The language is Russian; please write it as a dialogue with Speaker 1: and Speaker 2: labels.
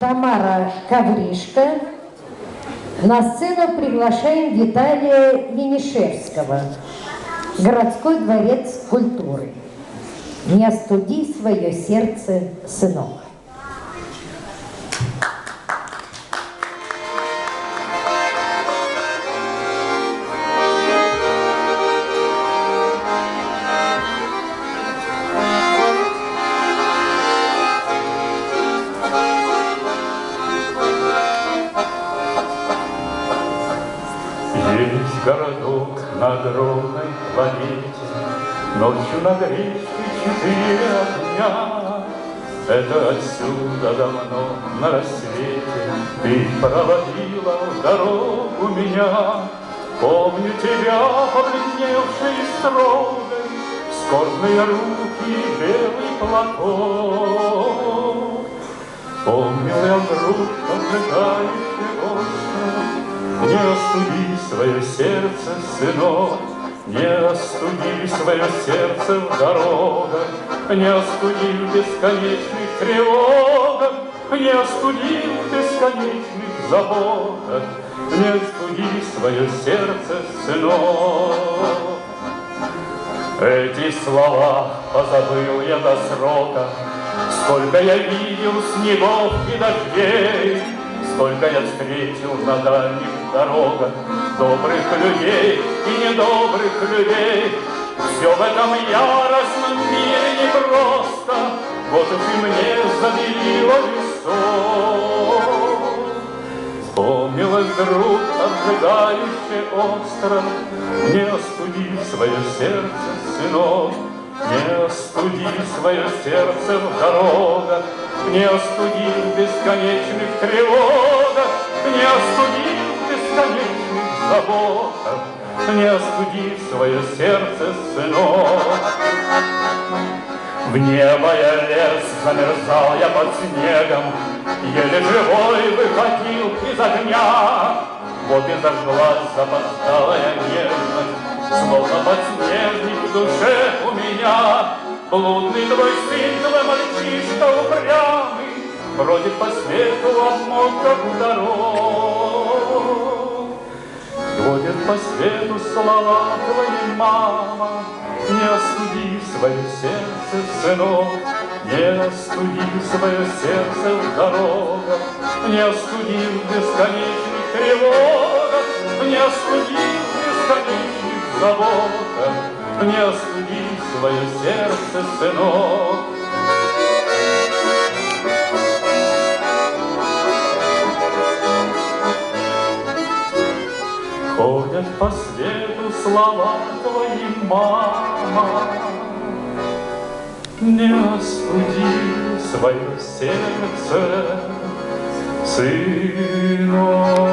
Speaker 1: Тамара Ковришко. На сцену приглашаем Виталия Янишевского. Городской дворец культуры. Не остуди свое сердце, сынок.
Speaker 2: Есть городок на огромной планете, ночью над речкой 4 огня. Это отсюда давно на рассвете ты проводила в дорогу меня. Помню тебя, побледневшей и строгой, скорбные руки и белый платок. Помнил я вдруг обжигающий остров. Не остуди свое сердце, сынок, не остуди свое сердце в дорогах, не остуди в бесконечных тревогах, не остуди в бесконечных заботах, не остуди свое сердце, сынок. Эти слова позабыл я до срока, сколько я видел снегов и дождей, сколько я встретил на дальних дорогах добрых людей и недобрых людей. Все в этом яростном мире непросто, вот уж и мне забелило весов. Вспомнилось вдруг обжигающий остров. Не остуди свое сердце, сынок, не остуди свое сердце в дорогах, не остуди в бесконечных тревогах, не остуди в бесконечных заботах, не остуди свое сердце, сынок. В небо я лез, замерзал я под снегом, еле живой выходил из огня. Вот и зажглась запоздалая нежность, словно подснежник в душе у меня. Блудный твой сын, твой мальчишка упрямый, бродит по свету обмоток дорог. Бродят по свету слова твоей, мама. Не остуди свое сердце, сынок, не остуди свое сердце в дорогах, не остуди в бесконечных тревогах, не остуди в бесконечных заботах, не остуди свое сердце, сынок. Ходят по свету слова твои, мама. Не остуди свое сердце, сынок.